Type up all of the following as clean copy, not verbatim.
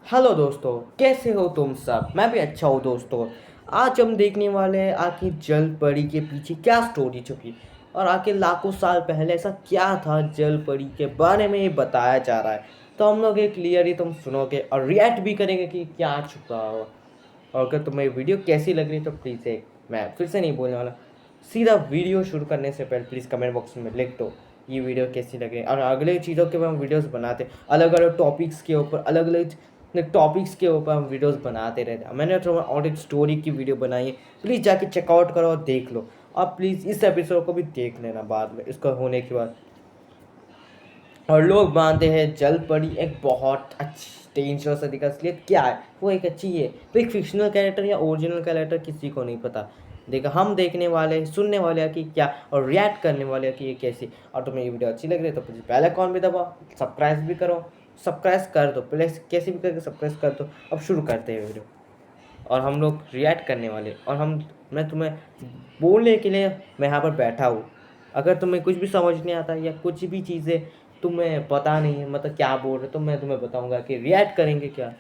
Hello दोस्तों, कैसे हो तुम सब। मैं भी अच्छा हूँ दोस्तों। आज हम देखने वाले हैं आखिर जल परी के पीछे क्या स्टोरी छुपी और आखिर लाखों साल पहले ऐसा क्या था जल परी के बारे में ये बताया जा रहा है। तो हम लोग ये क्लियरली तुम सुनोगे और रिएक्ट भी करेंगे कि क्या छुपा हुआ। और अगर तुम्हें वीडियो कैसी लग रही है तो प्लीज़ एक मैं फिर से नहीं बोलने वाला, सीधा वीडियो शुरू करने से पहले प्लीज़ कमेंट बॉक्स में लिख दो ये वीडियो कैसी लग रही है। और अगले चीज़ों के ऊपर हम वीडियोस बनाते हैं, अलग अलग टॉपिक्स के ऊपर, अलग अलग टॉपिक्स के ऊपर हम वीडियोस बनाते रहते हैं। मैंने तो और एक स्टोरी की वीडियो बनाई है, प्लीज़ जाके चेकआउट करो और देख लो। आप प्लीज़ इस एपिसोड को भी देख लेना बाद में इसका होने के बाद। और लोग मानते हैं जल परी एक बहुत अच्छी डेंजरस अधिक असलियत क्या है, वो एक अच्छी है। तो एक फिक्शनल कैरेक्टर या ओरिजिनल कैरेक्टर किसी को नहीं पता। देखा हम देखने वाले, सुनने वाले हैं कि क्या, और रिएक्ट करने वाले हैं कि ये कैसी। और तुम्हें ये वीडियो अच्छी लग रही है तो प्लीज़ बेल आइकॉन भी दबाओ, सब्सक्राइब भी करो, सब्सक्राइब कर दो प्लीज़, कैसे भी करके सब्सक्राइब कर दो। अब शुरू करते हैं वीडियो। और हम लोग रिएक्ट करने वाले, और मैं तुम्हें बोलने के लिए मैं यहाँ पर बैठा हूँ। अगर तुम्हें कुछ भी समझ नहीं आता या कुछ भी चीज़ें तुम्हें पता नहीं है, मतलब क्या बोल रहे, तो मैं तुम्हें बताऊंगा कि रिएक्ट करेंगे क्या।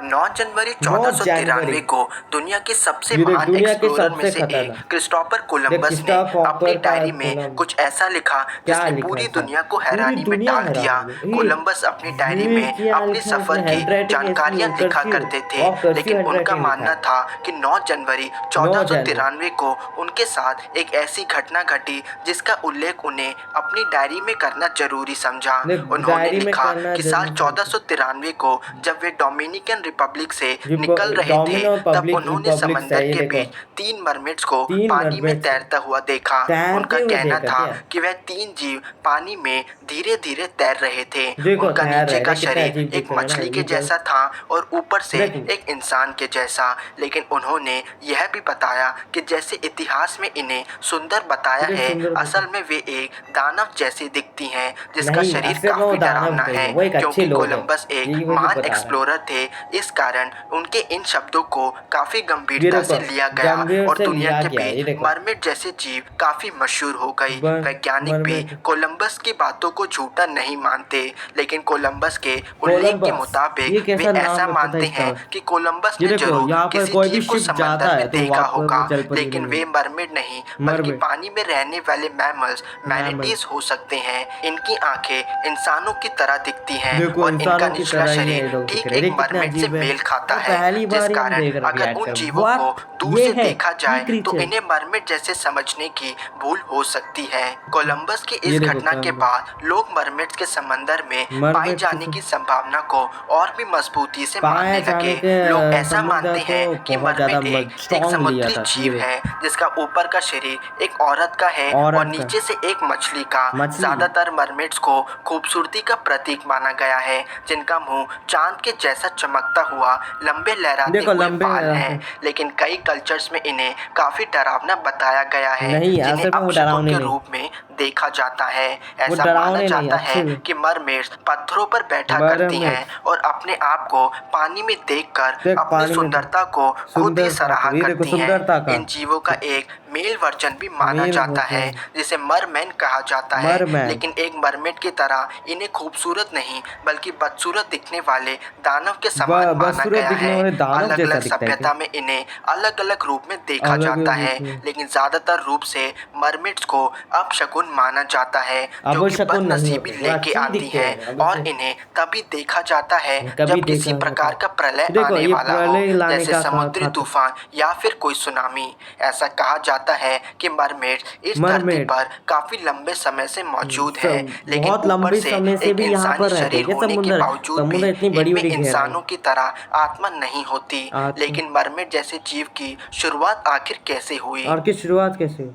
9 जनवरी 9 जनवरी, 1493 को दुनिया के सबसे ये देख महान दुनिया के एक्सप्लोरर में सबसे से एक खतरनाक, क्रिस्टोफर देख कोलंबस ने क्रिस्टोफर अपनी कॉपर का डायरी में कोलम, कुछ ऐसा लिखा क्या जिसने लिखा है पूरी ऐसा, दुनिया को पूरी हैरानी में दुनिया डाल हैरान दिया। हो गई। कोलंबस अपनी डायरी ये में क्या अपने लिखा है सफर इसमें, की हैंडराइटिंग ऐसी है, जानकारियां लिखा कर्सिव, करते थे, और कर्सिव लेकिन उनका हैंडराइटिंग लिखा मानना है। था कि 9 जनवरी 9 जनवरी, 1493 को उनके साथ एक ऐसी घटना घटी जिसका उल्लेख उन्हें अपनी डायरी में करना जरूरी समझा। देख उन्होंने डायरी में लिखा करना कि साल जरूरी समझा। 1493 को जब वे डोमिनिकन रिपब्लिक से निकल रहे थे डोमिनो तब पब्लिक उन्होंने रिपब्लिक से, समंदर ये के देखो बीच 3 मरमेड्स को 3 पानी में मिनट से तैरता हुआ देखा। तैरते उनका हुए कहना देखा था क्या। कि वह 3 जीव पानी में धीरे धीरे तैर रहे थे। देखो उनका तैर नीचे रहे का थे, कितना शरीर अजीब एक दिख रहा है ना मछली के विजुअल। जैसा था और ऊपर से देख एक इंसान के जैसा, लेकिन उन्होंने यह भी बताया कि जैसे इतिहास में इन्हें सुंदर बताया देख है, सुंदर असल में वे एक दानव जैसी दिखती हैं जिसका नहीं, शरीर असल में वो काफी दानव डरावना नहीं है। है, वो एक अच्छे क्योंकि लोग हैं, कोलंबस एक यही मुझे महान बता रहा है। एक्सप्लोरर थे, इस कारण उनके इन शब्दों को काफी ये गंभीरता देखो से लिया गया गंभीर और से दुनिया लिया के गया, ये बीच देखो मरमेड जैसे जीव काफी मशहूर हो गई। वैज्ञानिक भी मरमेड, कोलंबस की बातों को झूठा नहीं मानते, लेकिन कोलंबस के उल्लेख के कोलंबस, मुताबिक ये वे कैसा ऐसा नाम रखा था मानते इसका। हैं कि कोलंबस ये ने देखो जरूर यहाँ पर किसी कोई भी जीव को शिप जाता समंदर है में तो वहाँ देखा पर वो होगा, जल परी लेकिन वे मरमेड नहीं बल्कि मरमेड पानी में रहने वाले मैमल्स, मैमल, मैनिटीज हो सकते हैं। इनकी आंखें इंसानों की तरह दिखती हैं देखो और इनका इंसानों की निचला तरह ही है, ये शरीर लोग दिख ठीक रहे हैं, एक देख कितने मरमेड से अजीब है। मेल खाता और है, पहली जिस बार ही हम कारण देख रहे हैं अगर रिएक्ट उन कर, जीवों को व्हाट दूर ये से है, देखा ये जाए तो क्रीचर, इन्हें मरमेड जैसे समझने की भूल हो सकती है। कोलंबस की ये इस देखो घटना के कम बाद लोग मरमेड्स के समंदर में पाए मरमेड जाने की संभावना को और भी मजबूती से पाया मानने जाने लगे। के लोग ऐसा समुद्र मानते को हैं कि बहुत ज़्यादा मरमेड एक स्ट्रॉन्ग लिया समुद्री था, ये जीव देख है जिसका ऊपर का शरीर एक औरत का है और औरत का नीचे से एक मछली का। मछली, ज्यादातर मरमेड्स को खूबसूरती का प्रतीक माना गया है, जिनका मुंह चांद के जैसा चमकता हुआ, लंबे लहराते देखो हुए लंबे बाल रहते हैं। लेकिन कई कल्चर्स में इन्हें काफी डरावना बताया गया है, नहीं, जिन्हें असल में वो अपशकुन डरावने के नहीं, रूप में देखा जाता है। वो ऐसा माना डरावने नहीं जाता है अच्छे कि मरमेड्स पत्थरों पर बैठा करती हैं मरमेड, और अपने आप को पानी में देखकर देख अपनी पानी में देख सुंदरता को खुद ही सुंदरता सराहा को, ये देखो करती हैं। सुंदरता का इन जीवों का एक मेल वर्जन भी माना मेल जाता है वर्जन जिसे मरमैन कहा जाता है, मरमैन, लेकिन एक मरमेड की तरह इन्हें खूबसूरत नहीं बल्कि बदसूरत दिखने वाले दानव के समान माना बदसूरत गया दिखने है। वाले दानव अलग जैसा अलग दिखता है क्या, सभ्यता में इन्हें अलग अलग रूप में देखा अलग जाता रूप है, में, लेकिन ज्यादातर रूप से मरमेड्स को अपशकुन माना जाता है जो अब कि शकुन नहीं बदनसीबी होते, वो लेके अच्छे ही आती दिखते हैं हैं अब और से, इन्हें तभी देखा जाता है कभी जब किसी देखा जाता प्रकार है। का प्रलय देखो आने ये वाला हो, प्रलय लाने जैसे का समुद्री खाता तूफान या फिर कोई सुनामी। ऐसा कहा जाता है कि मरमेड इस धरती मरमेड पर काफी लंबे समय से मौजूद है, लेकिन बहुत ऊपर लंबे से समय से एक भी यहाँ इंसानी पर रहते हैं शरीर क्या। होने के समुद्र बावजूद भी समुद्र इतनी बड़ी इनमें बड़ी गहराई, इंसानों की तरह आत्मा नहीं होती। आत्मा, लेकिन मरमेड जैसे जीव की शुरुआत आखिर कैसे हुई? और की शुरुआत कैसे हुई?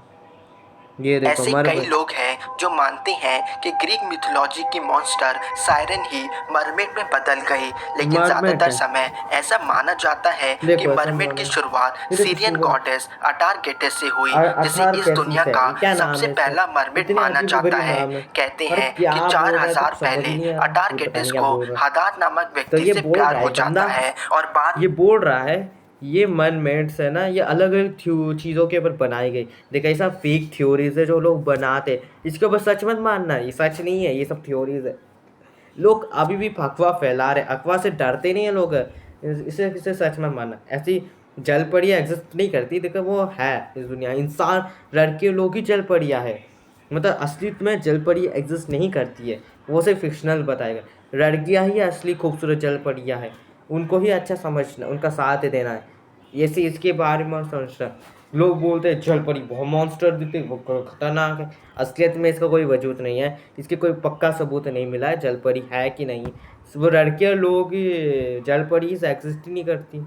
ये देखो ऐसे कई मरमेड, लोग हैं जो मानते हैं कि ग्रीक मिथोलॉजी की मॉन्स्टर सायरन ही मरमेड में बदल गई, लेकिन मरमेड ज्यादातर है, समय ऐसा माना जाता है कि देखो ऐसा मरमेड की मानो, शुरुआत ये देखो सीरियन शुरुआत गॉडेस अटारगेटिस से हुई, जिसे अठार इस कैसी दुनिया से का है, क्या नाम सबसे है इसका, पहला मरमेड इतने माना अजीब जाता गरीब है। नाम है। कहते और हैं कि क्या बोल रहा है तो 4000 समझ पहले ही नहीं आ रहा, ये पता अटारगेटिस नहीं क्या को बोल रहा है। हदाद नामक तो व्यक्ति ये से बोल प्यार रहा हो है जाता बंदा, है और बाद ये बोल रहा है ये मरमेड्स है ना, ये अलग अलग चीज़ों के ऊपर बनाई गई। देखा ये सब फेक थ्योरीज है जो लोग बनाते हैं, इसके ऊपर सच मत मानना, ये सच नहीं है, ये सब थ्योरीज है। लोग अभी भी अफवाह फैला रहे, अफवाह से डरते नहीं है लोग, इसे इसे सच में माना। ऐसी जल परियां एग्जिस्ट नहीं करती, देखो वो है इस दुनिया, इंसान लड़के लोग ही जल परियां है, मतलब असली में जल परियां एग्जिस्ट नहीं करती है, वो सिर्फ फिक्शनल बताएगा। लड़कियां ही असली खूबसूरत जल परियां है, उनको ही अच्छा समझना, उनका साथ देना है, ऐसे इसके बारे में सोचना। लोग बोलते हैं जल परी बहुत मॉन्स्टर दिखते, वो खतरनाक है, असलियत में इसका कोई वजूद नहीं है, इसके कोई पक्का सबूत नहीं मिला है जल परी है कि नहीं। वो लड़कियां लोग जल परी से एग्जिस्ट ही नहीं करती।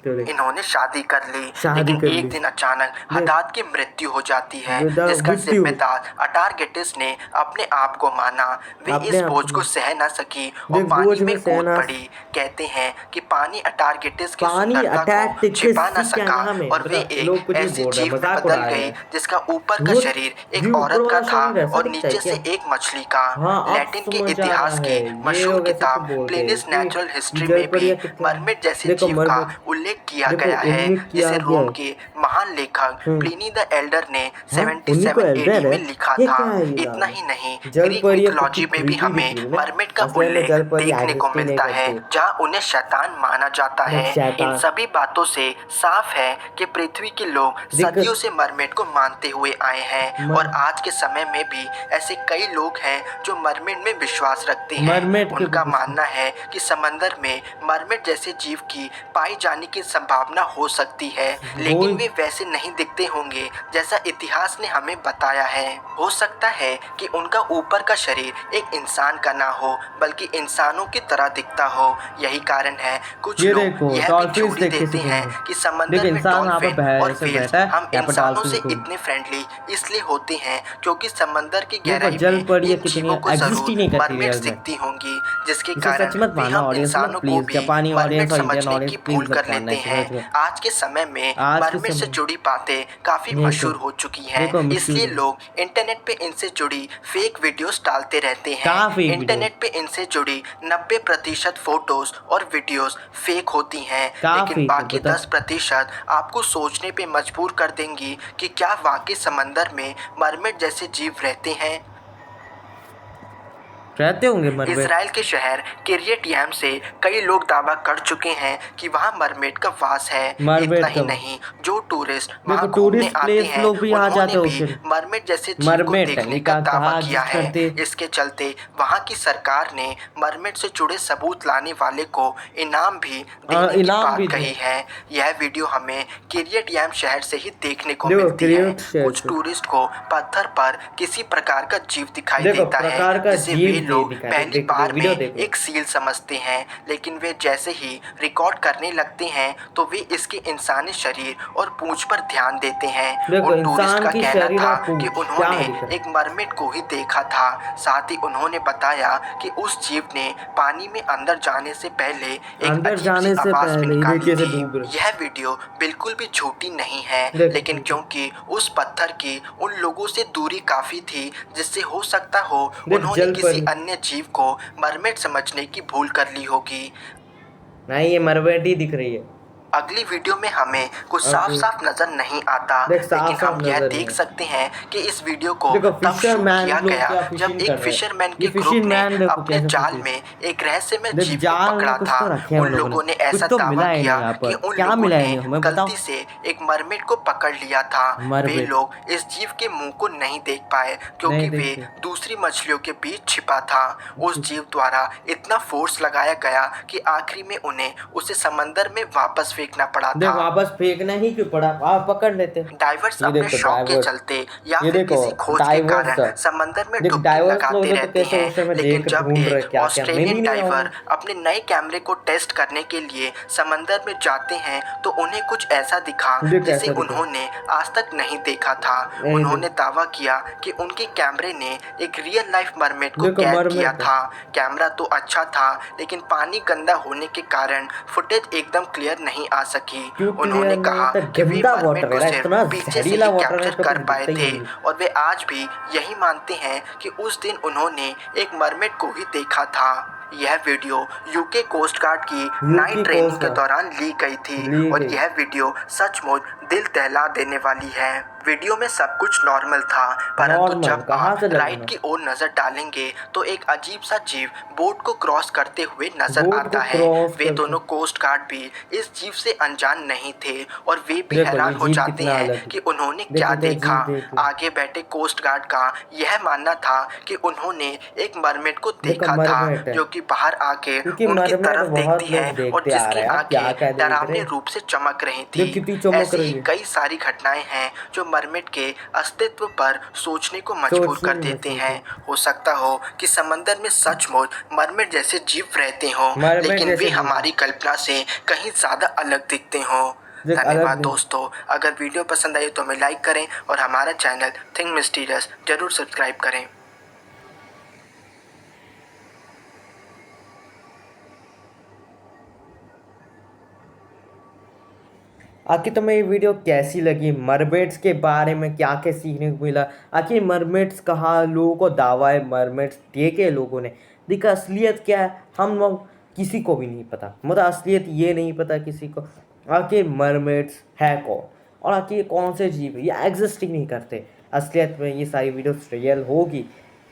इन्होंने शादी कर ली, शादी लेकिन कर एक ली, दिन अचानक हदाद की मृत्यु हो जाती है, जिसका मृत्यु जिम्मेदार अटारगेटिस ने अपने आप को माना। वे अपने इस आप बोझ को को सह न सकी और देख पानी बोझ में में कूद सहना, पड़ी। कहते हैं कि पानी अटारगेटिस की पानी सुंदरता अटैक को छिपा न क्या सका नाम है, और वे लोग एक कुछ भी ऐसी बोल रहे हैं, जीव में मजाक बदल उड़ा रहे गई हैं। जिसका ऊपर का वो शरीर जी एक ऊपर औरत का वाला था शरीर ऐसा और दिखता है नीचे क्या? से एक मछली का। हाँ अब लैटिन के समझ आ रहा इतिहास की है, ये मशहूर लोग ऐसे क्यों किताब बोलते हैं प्लेनिस नेचुरल कि हिस्ट्री जल में भी परियां कितने, मरमेड जैसे देखो जीव का मरमेड, उल्लेख किया देखो गया है, उल्लेख किया जिसे गया रोम है। के महान लेखक प्लिनी द एल्डर ने हाँ उन्हीं को 77 एडी एल्डर है, में लिखा ये था। क्या है ये इतना नाम है? ही नहीं, जल ग्रीक परियां कितनी मिथोलॉजी में भी क्रीपी दिख हमें रही है ना, मरमेड का असलियत में उल्लेख जल परियां देखने को एग्जिस्ट ही नहीं मिलता है, करती। जहाँ उन्हें शैतान माना जाता देख है। इन शैतान, सभी बातों से साफ है कि पृथ्वी के लोग देख सदियों से मरमेड को मानते हुए आए हैं और मर आज के समय में भी ऐसे कई लोग हैं जो मरमेड में विश्वास रखते हैं। मरमेड के उनका मानना है कि समंदर में मरमेड जैसे जीव की पाई जाने की संभावना हो सकती है, लेकिन वो वे वैसे नहीं दिखते होंगे जैसा इतिहास ने हमें बताया है। हो सकता है कि उनका ऊपर का शरीर एक इंसान का ना हो, बल्कि इंसानों की तरह दिखता हो। यही कारण है कुछ ये लोग देखो यह भी डॉल्फिन्स जोड़ी देख देते कैसे घूम हैं रहे हैं। कि देख समंदर में इंसान वहाँ डॉल्फिन पे और ऐसे व्हेल्स बैठा है, हम यहाँ पे इंसानों से डॉल्फिन घूम, इतने फ्रेंडली इसलिए होते हैं क्योंकि समंदर की देखो गहराई जल में परियां इन कितनी जीवों को एग्जिस्ट ही जरूर नहीं करती मरमेड्स रियल में। दिखती होंगी, जिसके इसे कारण सच मत वे मानना हम ऑडियंस, मत इंसानों को प्लीज, भी जापानी मरमेड ऑडियंस और इंडियन समझने ऑडियंस की भूल प्लीज मत कर मानना लेते इसे हैं। सच में। आज के समय में आज के मरमेड से समय जुड़ी बातें काफी देखो, मशहूर हो चुकी हैं, देखो इसलिए मशहूर लोग इंटरनेट पे इनसे जुड़ी फेक वीडियोस डालते रहते हैं। कहाँ फेक वीडियो, इंटरनेट पे इनसे जुड़ी 90% फोटोज और वीडियोस फेक होती हैं, कहाँ लेकिन फेक है बाकी बता। 10% आपको सोचने पे मजबूर कर देंगी कि क्या वाकई समंदर में मरमेड जैसे जीव रहते हैं। रहते होंगे मरमेड, इजराइल के शहर किरियत यैम से कई लोग दावा कर चुके हैं कि वहाँ मरमेड का वास है। इतना मरमेड ही का, नहीं, जो टूरिस्ट देखो वहाँ घूमने टूरिस्ट आते प्लेस हैं लोग भी आ उन्होंने जाते हैं भी उस, मरमेड जैसे जीव को मरमेड देखने ये का दावा कहाँ किया एग्जिस्ट है। करते, इसके चलते वहाँ की सरकार ने मरमेड से जुड़े सबूत लाने वाले को इनाम भी देने की इनाम भी बात कही दिया। है। यह वीडियो हमें किरियत यैम शहर से ही देखने को देखो मिलती है। क्रिएट शेयर कुछ से, टूरिस्ट को पत्थर पर किसी प्रकार का जीव दिखाई देखो देता है, प्रकार का जिसे जीव वे दे लोग दिखा, पहली देख बार वीडियो में देखो, एक सील समझते हैं, लेकिन वे जैसे ही रिकॉर्ड करने लगते हैं तो वे इसके इंसानी शरीर और पूंछ पर ध्यान देते हैं। देखो उन टूरिस्ट इंसान का की कहना शरीर था और कि पूंछ क्या उन्होंने दिख रहा है, एक मरमेड को ही देखा था। साथ ही उन्होंने बताया कि उस जीव ने पानी में अंदर जाने से पहले एक अंदर अजीब सी जाने से आवाज भी पहले ही निकाली देखिए से थी। डूब रहे, यह वीडियो बिल्कुल भी झूठी नहीं है, देखो लेकिन क्योंकि उस पत्थर की उन लोगों से दूरी काफी थी, जिससे हो सकता हो देख उन्होंने जल किसी परी, अन्य जीव को मरमेड समझने की भूल कर ली होगी। नहीं ये मरमेड ही दिख रही है। अगली वीडियो में हमें कुछ साफ ओके साफ नजर नहीं आता, देख साफ लेकिन साफ हम यह नजर देख है, सकते हैं कि इस वीडियो को देखो तब शूट फिशरमैन किया लोग गया क्या जब फिशिंग एक कर रहे हैं, फिशरमैन ये के ग्रुप फिशिंग ने मैन देखो अपने कैसे जाल फिशिंग, में एक रहस्यमय देख जीव को जाल में पकड़ा कुछ था। तो रखे हैं उन उन लोगों लोगों ने कुछ ऐसा तो दावा मिला है किया नहीं यहाँ कि पर, उन क्या लोगों मिला है ने नहीं हमें बताओ। गलती से एक मरमेड को पकड़ लिया था। वे मरमेड लोग इस जीव के मुंह को नहीं देख पाए क्योंकि नहीं वे देखते, दूसरी मछलियों के बीच छिपा था। उस जीव द्वारा इतना फोर्स लगाया गया कि आखिरी में उन्हें उसे समंदर में वापस फेंकना पड़ा देख था। वापस फेंकना ही क्यों पड़ा, आप पकड़ लेते। डाइवर्स ये अपने देखो शौक के डाइवर्स, चलते या ये फिर देखो किसी खोज के डाइवर्स, कारण समंदर में देख डुबकी डाइवर्स लोग लगाते तो रहते कैसे हैं, उस समय लेकिन देख जब ढूंढ रहे एक क्या क्या मिल ही ऑस्ट्रेलियन नहीं रहा डाइवर उन्हें। अपने नए कैमरे को टेस्ट करने के लिए समंदर में जाते हैं तो उन्हें कुछ ऐसा दिखा देख जिसे कैसा दिखा, उन्होंने आज तक नहीं देखा था। नहीं उन्होंने देख, दावा किया कि उनके कैमरे ने एक रियल लाइफ मरमेड को देखो कैद मरमेड किया को, था। कैमरा तो अच्छा था, लेकिन पानी गंदा होने के कारण फुटेज एकदम क्लियर नहीं आ सकी। क्यों उन्होंने क्लियर नहीं कहा होता, कि वे गंदा मरमेड वाटर को है ना, सिर्फ इतना पीछे से जहरीला ही वाटर है कैप्चर तो कर कुछ पाए दिखता ही थे नहीं है। और वे आज भी यही मानते हैं कि उस दिन उन्होंने एक मरमेड को ही देखा था। यह वीडियो यूके कोस्ट गार्ड की नाइट ट्रेनिंग कोस्ट के गार्ड दौरान ली गई थी ली और गई। यह वीडियो सचमुच दिल दहला देने वाली है। वीडियो में सब कुछ नॉर्मल था, परंतु नॉर्मल जब कहाँ आप से लगा राइट की ओर नजर डालेंगे तो एक अजीब सा जीव बोट को क्रॉस करते हुए नजर बोट को आता है। क्रॉस वे करते दोनों कोस्ट गार्ड भी इस जीव से अनजान नहीं थे और वे भी देखो ये हैरान हो जीव जाते कितना हैं अलग है। कि उन्होंने देख क्या इधर देखा। जीव देख ले। आगे बैठे कोस्ट गार्ड का यह मानना था कि उन्होंने एक मरमेड को देखो देखा था मरमेट है, जो कि बाहर आके क्योंकि उनकी मरमेट तरफ बहुत देखती लोग है और देखते आ जिसकी रहे हैं। आप क्या आंखें क्या देख रहे डरावने हैं? रूप से चमक रही देख थी। कितनी चमक ऐसी रही ही है। कई सारी घटनाएं हैं जो मरमेड के अस्तित्व पर सोचने को मजबूर सोचने कर की देते मजबूर हैं। थे। हो सकता हो कि समंदर में सचमुच मरमेड जैसे जीव रहते हों, मरमेट लेकिन वे जैसे जीव हमारी कल्पना से कहीं ज़्यादा अलग दिखते हों। देख अलग धन्यवाद नहीं। दोस्तों। अगर वीडियो पसंद आई तो हमें लाइक करें और हमारा चैनल थिंक मिस्टीरियस जरूर सब्सक्राइब करें। आखिर तुम्हें ये वीडियो कैसी लगी? मरमेड्स के बारे में क्या क्या सीखने को मिला? आखिर मरमेड्स कहाँ? लोगों को दावा है मरमेड्स देखे लोगों ने, देखा असलियत क्या है हम लोग किसी को भी नहीं पता। मतलब असलियत ये नहीं पता किसी को आखिर मरमेड्स है कौन और आखिर ये कौन से जीव है। ये एग्जिस्ट ही नहीं करते असलियत में। ये सारी वीडियोस रियल होगी,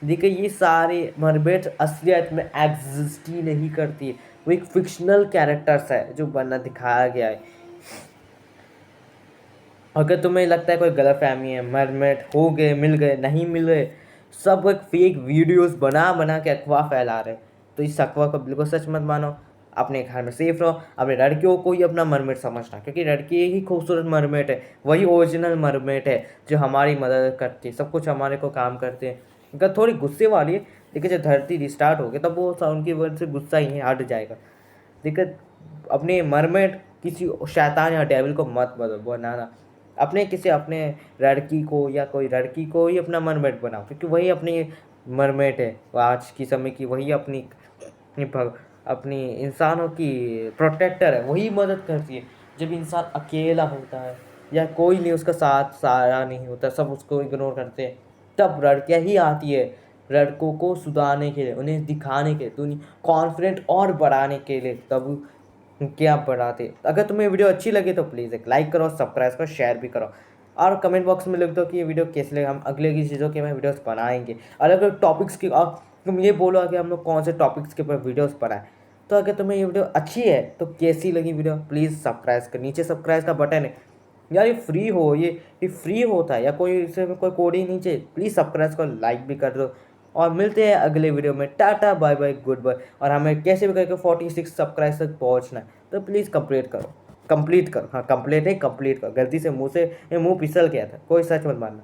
देखिए ये सारे मरमेड्स असलियत में एग्जिस्ट ही नहीं करती है। वो एक फिक्शनल कैरेक्टर्स है जो बना दिखाया गया है। अगर तुम्हें लगता है कोई गलतफहमी है, मरमेड हो गए, मिल गए, नहीं मिल गए, सब एक फेक वीडियोस बना बना के अफवाह फैला रहे, तो इस अफवाह को बिल्कुल सच मत मानो। अपने घर में सेफ रहो। अपने लड़कियों को ही अपना मरमेड समझना, क्योंकि लड़की ही खूबसूरत मरमेड है, वही ओरिजिनल मरमेड है जो हमारी मदद करती है, सब कुछ हमारे को काम करते हैं। अगर थोड़ी गुस्से वाली है, लेकिन जब धरती रिस्टार्ट हो गई तब वो उनकी वजह से गुस्सा ही हट जाएगा। दिक्कत अपने मरमेड किसी शैतान या डेविल को मत बनाना। अपने किसी अपने लड़की को या कोई लड़की को ही अपना मरमेड बनाओ, क्योंकि वही अपनी मरमेड है आज की समय की। वही अपनी इंसानों की प्रोटेक्टर है, वही मदद करती है। जब इंसान अकेला होता है या कोई नहीं उसका साथ सहारा नहीं होता, सब उसको इग्नोर करते हैं, तब लड़कियाँ ही आती है लड़कों को सुधारने के लिए, उन्हें दिखाने के लिए, तो कॉन्फिडेंट और बढ़ाने के लिए। तब क्या बढ़ाते। अगर तुम्हें वीडियो अच्छी लगे तो प्लीज़ एक लाइक करो, सब्सक्राइब करो, शेयर भी करो और कमेंट बॉक्स में लिख दो कि ये वीडियो कैसे लगे। हम अगले की चीज़ों के में वीडियोस बनाएंगे, अलग अलग टॉपिक्स की। और तुम ये बोलो कि हम लोग कौन से टॉपिक्स के ऊपर वीडियोस बनाएं। तो अगर तुम्हें ये वीडियो अच्छी है तो कैसी लगी वीडियो, प्लीज़ सब्सक्राइब कर, नीचे सब्सक्राइब का बटन है यार, ये फ्री हो, ये फ्री होता है या कोई इसमें कोई कोडिंग नहीं चाहिए। प्लीज़ सब्सक्राइब को लाइक भी कर दो और मिलते हैं अगले वीडियो में। Tata bye bye goodbye. और हमें कैसे भी करके 46 सब्सक्राइब तक पहुंचना है, तो प्लीज़ कंप्लीट करो, कंप्लीट करो। हाँ कंप्लीट नहीं, कंप्लीट करो। गलती से मुंह फिसल गया था, कोई सच मत मानना।